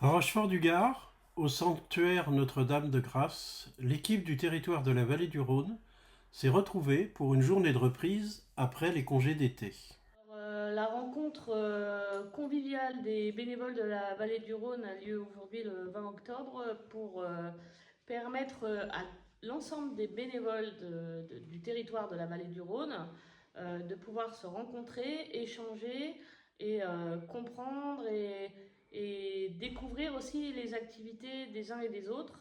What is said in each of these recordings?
À Rochefort-du-Gard, au sanctuaire Notre-Dame de Grâce, l'équipe du territoire de la vallée du Rhône s'est retrouvée pour une journée de reprise après les congés d'été. La rencontre conviviale des bénévoles de la vallée du Rhône a lieu aujourd'hui le 20 octobre pour permettre à l'ensemble des bénévoles du territoire de la vallée du Rhône de pouvoir se rencontrer, échanger et comprendre et découvrir aussi les activités des uns et des autres.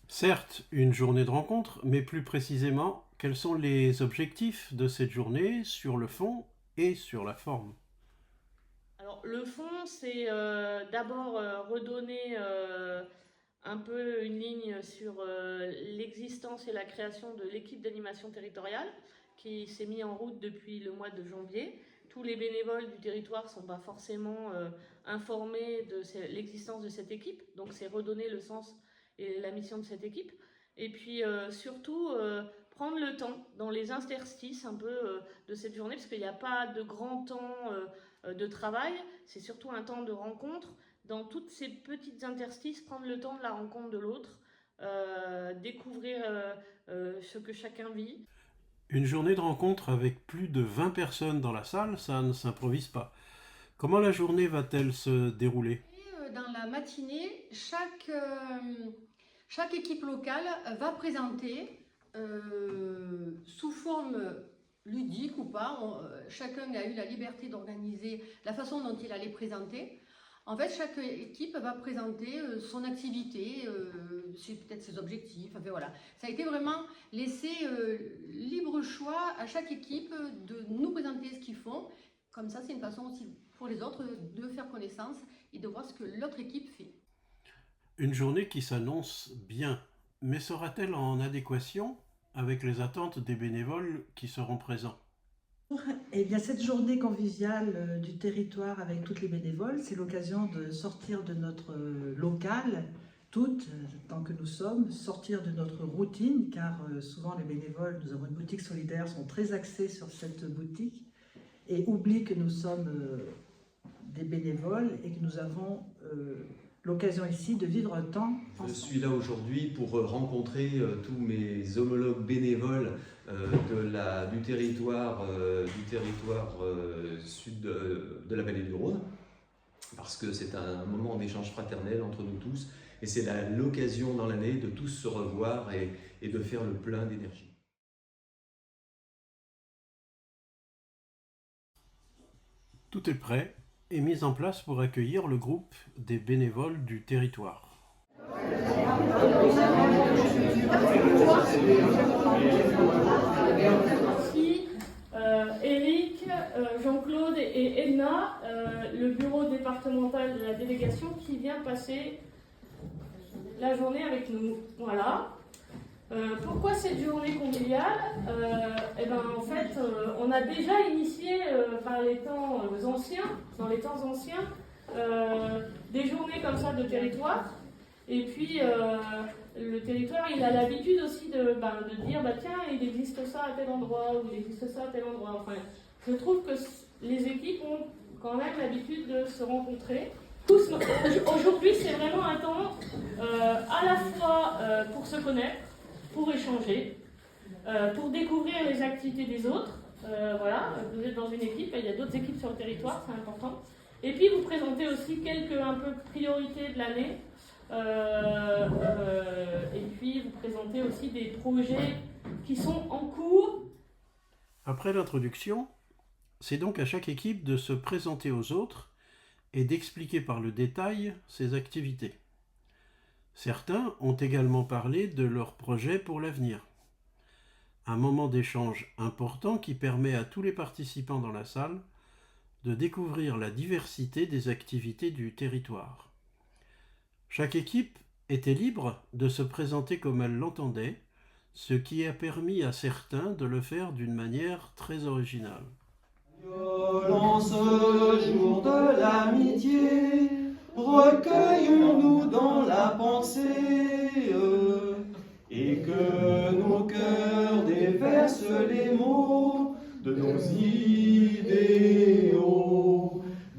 Certes, une journée de rencontre, mais plus précisément, quels sont les objectifs de cette journée sur le fond et sur la forme? Alors le fond, c'est d'abord redonner un peu une ligne sur l'existence et la création de l'équipe d'animation territoriale qui s'est mise en route depuis le mois de janvier. Tous les bénévoles du territoire ne sont pas forcément informés de l'existence de cette équipe, donc c'est redonner le sens et la mission de cette équipe. Et puis surtout prendre le temps dans les interstices un peu de cette journée, parce qu'il n'y a pas de grand temps de travail, c'est surtout un temps de rencontre dans toutes ces petites interstices, prendre le temps de la rencontre de l'autre, découvrir ce que chacun vit. Une journée de rencontre avec plus de 20 personnes dans la salle, ça ne s'improvise pas. Comment la journée va-t-elle se dérouler? Dans la matinée, chaque équipe locale va présenter sous forme ludique ou pas, chacun a eu la liberté d'organiser la façon dont il allait présenter. En fait, chaque équipe va présenter son activité, peut-être ses objectifs. Enfin, voilà. Ça a été vraiment laissé libre choix à chaque équipe de nous présenter ce qu'ils font. Comme ça, c'est une façon aussi pour les autres de faire connaissance et de voir ce que l'autre équipe fait. Une journée qui s'annonce bien, mais sera-t-elle en adéquation avec les attentes des bénévoles qui seront présents? Eh bien, cette journée conviviale du territoire avec toutes les bénévoles, c'est l'occasion de sortir de notre local, toutes, tant que nous sommes, sortir de notre routine, car souvent les bénévoles, nous avons une boutique solidaire, sont très axés sur cette boutique et oublient que nous sommes des bénévoles et que nous avons l'occasion ici de vivre un temps ensemble. Je suis là aujourd'hui pour rencontrer tous mes homologues bénévoles du territoire sud de la vallée du Rhône, parce que c'est un moment d'échange fraternel entre nous tous, et c'est l'occasion dans l'année de tous se revoir et de faire le plein d'énergie. Tout est prêt et mis en place pour accueillir le groupe des bénévoles du territoire. Ici, Eric, Jean-Claude et Edna, le bureau départemental de la délégation qui vient passer la journée avec nous. Voilà. Pourquoi cette journée conviviale en fait, on a déjà initié par les temps anciens, dans les temps anciens, des journées comme ça de territoire. Et puis, le territoire, il a l'habitude aussi de dire, tiens, il existe ça à tel endroit, ou il existe ça à tel endroit. Enfin, je trouve que les équipes ont quand même l'habitude de se rencontrer. Aujourd'hui, c'est vraiment un temps à la fois pour se connaître, pour échanger, pour découvrir les activités des autres. Voilà, vous êtes dans une équipe, et il y a d'autres équipes sur le territoire, c'est important. Et puis vous présentez aussi quelques priorités de l'année. Et puis vous présentez aussi des projets qui sont en cours. Après l'introduction, c'est donc à chaque équipe de se présenter aux autres et d'expliquer par le détail ses activités. Certains ont également parlé de leurs projets pour l'avenir. Un moment d'échange important qui permet à tous les participants dans la salle de découvrir la diversité des activités du territoire. Chaque équipe était libre de se présenter comme elle l'entendait, ce qui a permis à certains de le faire d'une manière très originale. En ce jour de l'amitié, recueillons-nous dans la pensée, et que nos cœurs déversent les mots de nos idéaux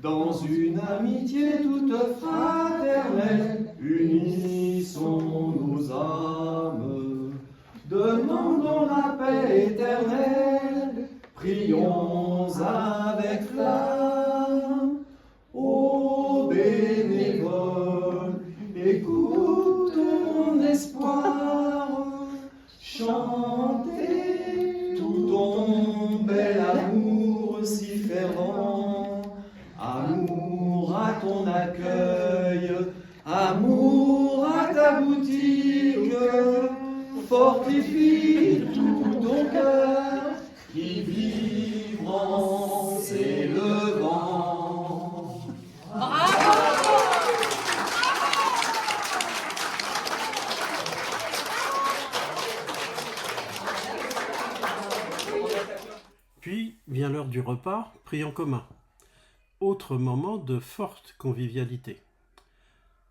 dans une une amitié toute fraternelle, unissons nos âmes, demandons la paix éternelle, prions avec flamme. Ô bénévole, écoute ton espoir, chantez tout ton bel amour si fervent, amour à ton accueil, amour à ta boutique, fortifie tout ton cœur qui vibre en s'élevant. Puis vient l'heure du repas, pris en commun. Autre moment de forte convivialité.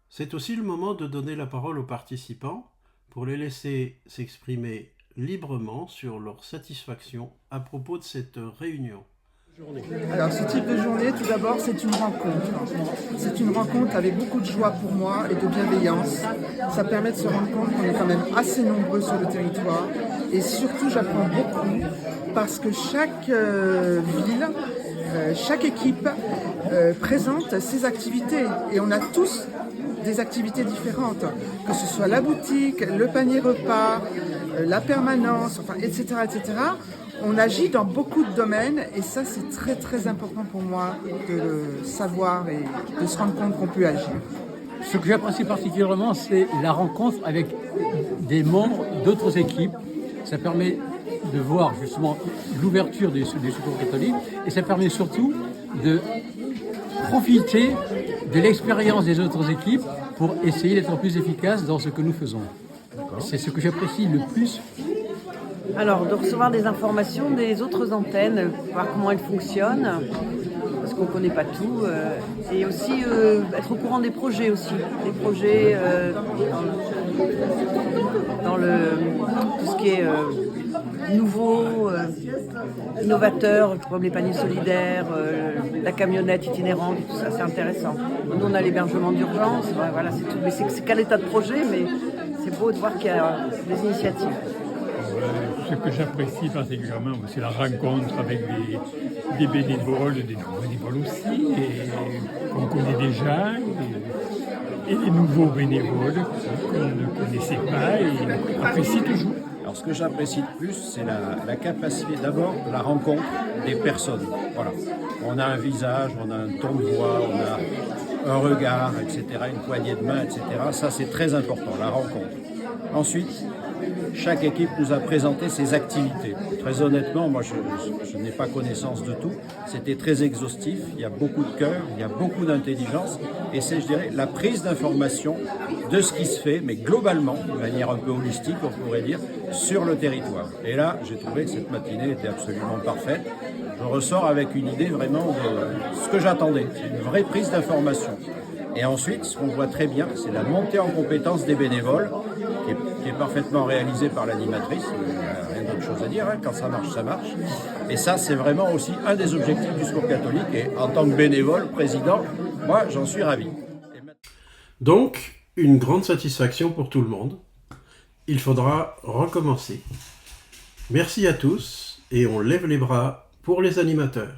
C'est aussi le moment de donner la parole aux participants pour les laisser s'exprimer librement sur leur satisfaction à propos de cette réunion. Alors ce type de journée, tout d'abord, c'est une rencontre. C'est une rencontre avec beaucoup de joie pour moi et de bienveillance. Ça permet de se rendre compte qu'on est quand même assez nombreux sur le territoire. Et surtout, j'apprends beaucoup parce que chaque ville, chaque équipe présente ses activités. Et on a tous des activités différentes, que ce soit la boutique, le panier repas, la permanence, enfin, etc., etc. On agit dans beaucoup de domaines et ça, c'est très très important pour moi de le savoir et de se rendre compte qu'on peut agir. Ce que j'apprécie particulièrement, c'est la rencontre avec des membres d'autres équipes. Ça permet de voir justement l'ouverture des secours catholiques et ça permet surtout de profiter de l'expérience des autres équipes pour essayer d'être plus efficace dans ce que nous faisons. C'est ce que j'apprécie le plus. Alors, de recevoir des informations des autres antennes, voir comment elles fonctionnent, parce qu'on ne connaît pas tout, et aussi être au courant des projets aussi, des projets dans tout ce qui est nouveau, innovateur, comme les paniers solidaires, la camionnette itinérante, tout ça, c'est intéressant. Nous, on a l'hébergement d'urgence, voilà, c'est tout. Mais c'est qu'à l'état de projet, mais c'est beau de voir qu'il y a des initiatives. Ce que j'apprécie particulièrement, c'est la rencontre avec des bénévoles, des non-bénévoles aussi, et qu'on connaît déjà, et des nouveaux bénévoles qu'on ne connaissait pas et qu'on apprécie toujours. Alors ce que j'apprécie le plus, c'est la capacité d'abord de la rencontre des personnes. Voilà. On a un visage, on a un ton de voix, on a un regard, etc., une poignée de main, etc. Ça, c'est très important, la rencontre. Ensuite, chaque équipe nous a présenté ses activités. Très honnêtement, moi je n'ai pas connaissance de tout. C'était très exhaustif, il y a beaucoup de cœur, il y a beaucoup d'intelligence. Et c'est, je dirais, la prise d'information de ce qui se fait, mais globalement, de manière un peu holistique, on pourrait dire, sur le territoire. Et là, j'ai trouvé que cette matinée était absolument parfaite. Je ressors avec une idée vraiment de ce que j'attendais. C'est une vraie prise d'information. Et ensuite, ce qu'on voit très bien, c'est la montée en compétence des bénévoles, qui est parfaitement réalisée par l'animatrice. Il n'y a rien d'autre chose à dire, hein. Quand ça marche, ça marche. Et ça, c'est vraiment aussi un des objectifs du Secours catholique. Et en tant que bénévole, président, moi, j'en suis ravi. Donc, une grande satisfaction pour tout le monde. Il faudra recommencer. Merci à tous et on lève les bras pour les animateurs.